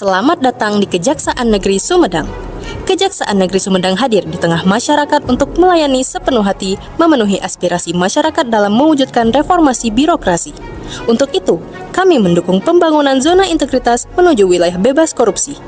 Selamat datang di Kejaksaan Negeri Sumedang. Kejaksaan Negeri Sumedang hadir di tengah masyarakat untuk melayani sepenuh hati, memenuhi aspirasi masyarakat dalam mewujudkan reformasi birokrasi. Untuk itu, kami mendukung pembangunan zona integritas menuju wilayah bebas korupsi.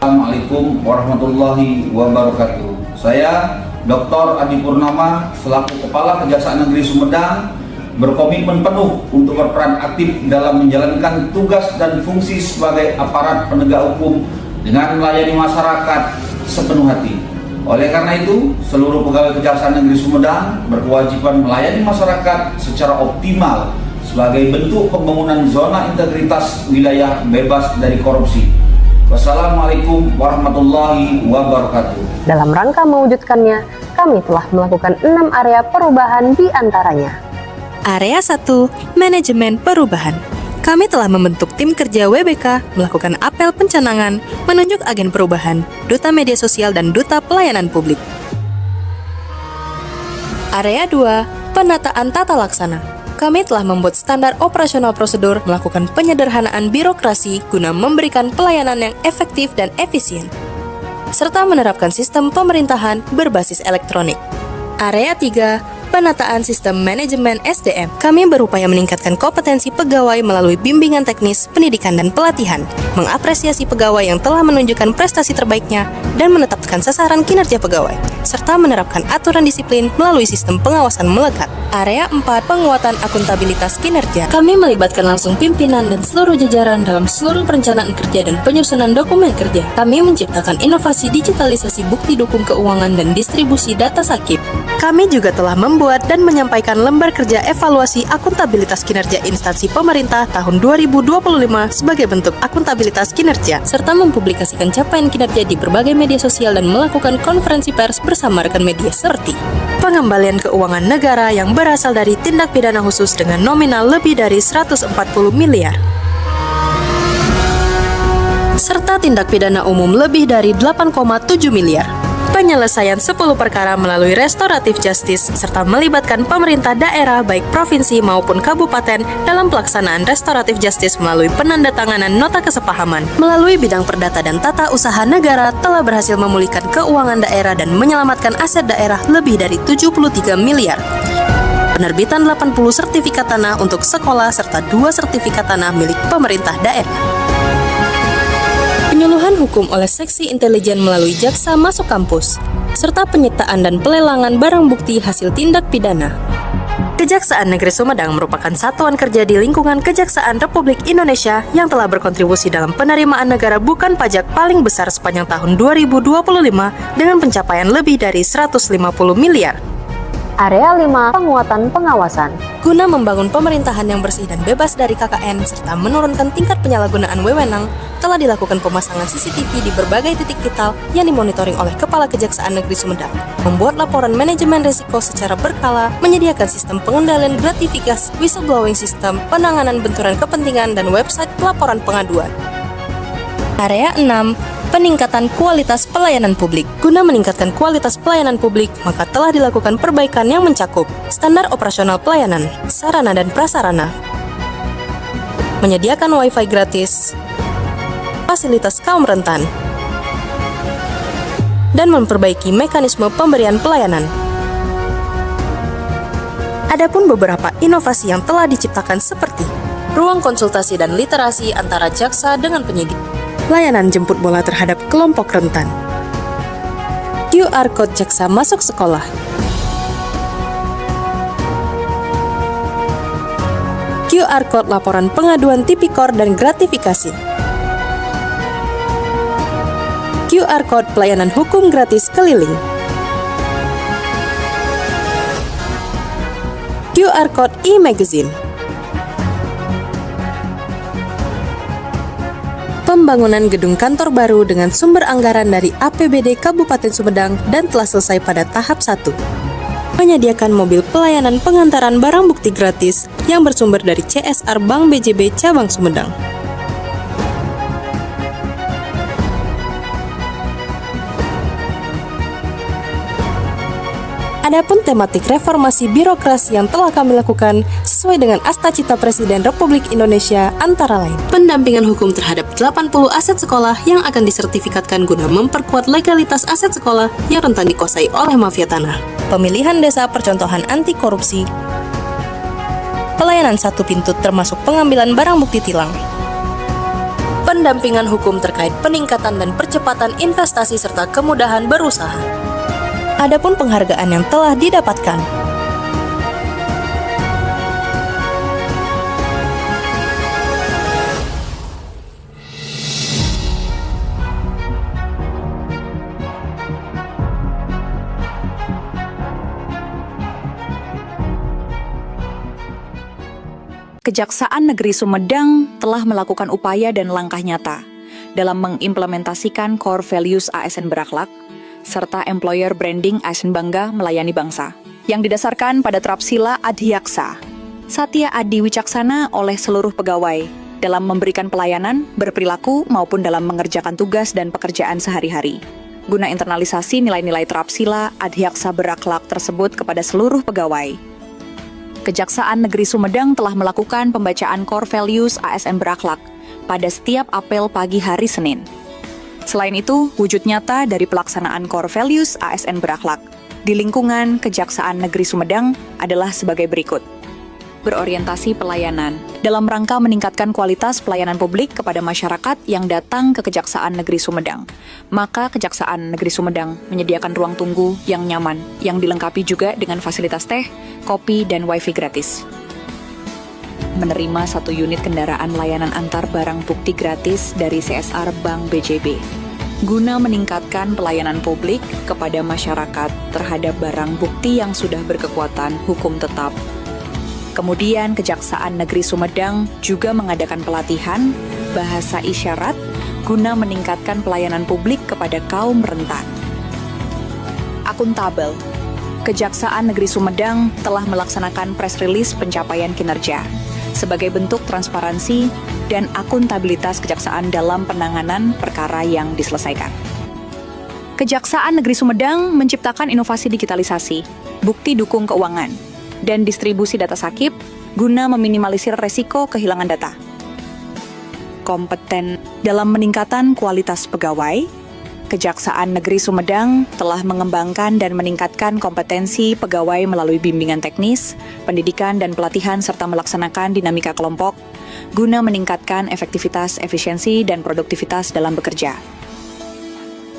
Assalamualaikum warahmatullahi wabarakatuh. Saya Dr. Adi Purnama selaku Kepala Kejaksaan Negeri Sumedang berkomitmen penuh untuk berperan aktif dalam menjalankan tugas dan fungsi sebagai aparat penegak hukum dengan melayani masyarakat sepenuh hati. Oleh karena itu, seluruh pegawai Kejaksaan Negeri Sumedang berkewajiban melayani masyarakat secara optimal sebagai bentuk pembangunan zona integritas wilayah bebas dari korupsi. Wassalamualaikum warahmatullahi wabarakatuh. Dalam rangka mewujudkannya, kami telah melakukan 6 area perubahan di antaranya. Area 1, Manajemen Perubahan. Kami telah membentuk tim kerja WBK, melakukan apel pencanangan, menunjuk agen perubahan, duta media sosial dan duta pelayanan publik. Area 2, Penataan Tata Laksana. Kami telah membuat standar operasional prosedur, melakukan penyederhanaan birokrasi guna memberikan pelayanan yang efektif dan efisien, serta menerapkan sistem pemerintahan berbasis elektronik. Area 3, Penataan Sistem Manajemen SDM. Kami berupaya meningkatkan kompetensi pegawai melalui bimbingan teknis, pendidikan, dan pelatihan, mengapresiasi pegawai yang telah menunjukkan prestasi terbaiknya, dan menetapkan sasaran kinerja pegawai, serta menerapkan aturan disiplin melalui sistem pengawasan melekat. Area 4, Penguatan Akuntabilitas Kinerja. Kami melibatkan langsung pimpinan dan seluruh jajaran dalam seluruh perencanaan kerja dan penyusunan dokumen kerja. Kami menciptakan inovasi digitalisasi bukti dukung keuangan dan distribusi data sakit. Kami juga telah membuat dan menyampaikan lembar kerja evaluasi akuntabilitas kinerja instansi pemerintah tahun 2025 sebagai bentuk akuntabilitas kinerja, serta mempublikasikan capaian kinerja di berbagai media sosial dan melakukan konferensi pers bersama rekan media seperti pengembalian keuangan negara yang berasal dari tindak pidana khusus dengan nominal lebih dari 140 miliar, serta tindak pidana umum lebih dari 8,7 miliar. Penyelesaian 10 perkara melalui restoratif justice, serta melibatkan pemerintah daerah baik provinsi maupun kabupaten dalam pelaksanaan restoratif justice melalui penandatanganan nota kesepahaman. Melalui bidang perdata dan tata usaha negara telah berhasil memulihkan keuangan daerah dan menyelamatkan aset daerah lebih dari 73 miliar. Penerbitan 80 sertifikat tanah untuk sekolah serta 2 sertifikat tanah milik pemerintah daerah. Penyuluhan hukum oleh seksi intelijen melalui jaksa masuk kampus, serta penyitaan dan pelelangan barang bukti hasil tindak pidana. Kejaksaan Negeri Sumedang merupakan satuan kerja di lingkungan Kejaksaan Republik Indonesia yang telah berkontribusi dalam penerimaan negara bukan pajak paling besar sepanjang tahun 2025 dengan pencapaian lebih dari 150 miliar. Area 5, Penguatan Pengawasan. Guna membangun pemerintahan yang bersih dan bebas dari KKN serta menurunkan tingkat penyalahgunaan wewenang, telah dilakukan pemasangan CCTV di berbagai titik vital yang dimonitoring oleh Kepala Kejaksaan Negeri Sumedang, membuat laporan manajemen risiko secara berkala, menyediakan sistem pengendalian gratifikasi, whistleblowing system, penanganan benturan kepentingan, dan website pelaporan pengaduan. Area 6, Peningkatan kualitas pelayanan publik. Guna meningkatkan kualitas pelayanan publik, maka telah dilakukan perbaikan yang mencakup standar operasional pelayanan, sarana dan prasarana, menyediakan wifi gratis, fasilitas kaum rentan, dan memperbaiki mekanisme pemberian pelayanan. Adapun beberapa inovasi yang telah diciptakan seperti ruang konsultasi dan literasi antara jaksa dengan penyidik, layanan jemput bola terhadap kelompok rentan, QR Code jaksa masuk sekolah, QR Code laporan pengaduan tipikor dan gratifikasi, QR Code pelayanan hukum gratis keliling, QR Code e-magazine, pembangunan gedung kantor baru dengan sumber anggaran dari APBD Kabupaten Sumedang dan telah selesai pada tahap 1. Menyediakan mobil pelayanan pengantaran barang bukti gratis yang bersumber dari CSR Bank BJB Cabang Sumedang. Adapun tematik reformasi birokrasi yang telah kami lakukan sesuai dengan Akta Cita Presiden Republik Indonesia antara lain pendampingan hukum terhadap 80 aset sekolah yang akan disertifikatkan guna memperkuat legalitas aset sekolah yang rentan dikuasai oleh mafia tanah, pemilihan desa percontohan anti korupsi, pelayanan satu pintu termasuk pengambilan barang bukti tilang, pendampingan hukum terkait peningkatan dan percepatan investasi serta kemudahan berusaha. Adapun penghargaan yang telah didapatkan, Kejaksaan Negeri Sumedang telah melakukan upaya dan langkah nyata dalam mengimplementasikan core values ASN berakhlak serta employer branding ASN Bangga Melayani Bangsa yang didasarkan pada Trapsila Adhyaksa Satya Adi Wicaksana oleh seluruh pegawai dalam memberikan pelayanan, berperilaku maupun dalam mengerjakan tugas dan pekerjaan sehari-hari. Guna internalisasi nilai-nilai Trapsila Adhyaksa berakhlak tersebut kepada seluruh pegawai, Kejaksaan Negeri Sumedang telah melakukan pembacaan core values ASN berakhlak pada setiap apel pagi hari Senin. Selain itu, wujud nyata dari pelaksanaan core values ASN berakhlak di lingkungan Kejaksaan Negeri Sumedang adalah sebagai berikut. Berorientasi pelayanan dalam rangka meningkatkan kualitas pelayanan publik kepada masyarakat yang datang ke Kejaksaan Negeri Sumedang. Maka Kejaksaan Negeri Sumedang menyediakan ruang tunggu yang nyaman, yang dilengkapi juga dengan fasilitas teh, kopi, dan wifi gratis. Menerima 1 unit kendaraan layanan antar barang bukti gratis dari CSR Bank BJB. Guna meningkatkan pelayanan publik kepada masyarakat terhadap barang bukti yang sudah berkekuatan hukum tetap. Kemudian Kejaksaan Negeri Sumedang juga mengadakan pelatihan bahasa isyarat guna meningkatkan pelayanan publik kepada kaum rentan. Akuntabel. Kejaksaan Negeri Sumedang telah melaksanakan press release pencapaian kinerja sebagai bentuk transparansi dan akuntabilitas kejaksaan dalam penanganan perkara yang diselesaikan. Kejaksaan Negeri Sumedang menciptakan inovasi digitalisasi, bukti dukung keuangan, dan distribusi data sakit guna meminimalisir resiko kehilangan data. Kompeten dalam meningkatan kualitas pegawai, Kejaksaan Negeri Sumedang telah mengembangkan dan meningkatkan kompetensi pegawai melalui bimbingan teknis, pendidikan dan pelatihan serta melaksanakan dinamika kelompok guna meningkatkan efektivitas, efisiensi, dan produktivitas dalam bekerja.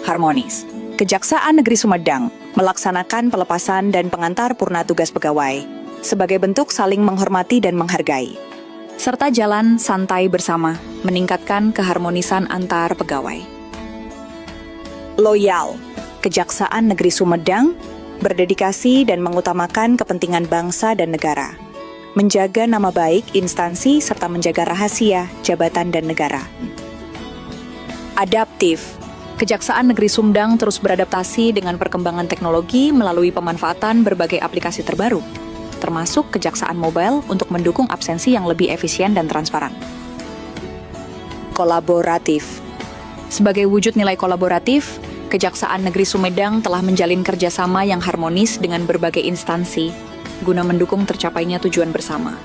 Harmonis. Kejaksaan Negeri Sumedang melaksanakan pelepasan dan pengantar purna tugas pegawai sebagai bentuk saling menghormati dan menghargai, serta jalan santai bersama meningkatkan keharmonisan antar pegawai. Loyal. Kejaksaan Negeri Sumedang berdedikasi dan mengutamakan kepentingan bangsa dan negara, menjaga nama baik instansi serta menjaga rahasia jabatan dan negara. Adaptif. Kejaksaan Negeri Sumedang terus beradaptasi dengan perkembangan teknologi melalui pemanfaatan berbagai aplikasi terbaru, termasuk kejaksaan mobile untuk mendukung absensi yang lebih efisien dan transparan. Kolaboratif. Sebagai wujud nilai kolaboratif, Kejaksaan Negeri Sumedang telah menjalin kerjasama yang harmonis dengan berbagai instansi guna mendukung tercapainya tujuan bersama.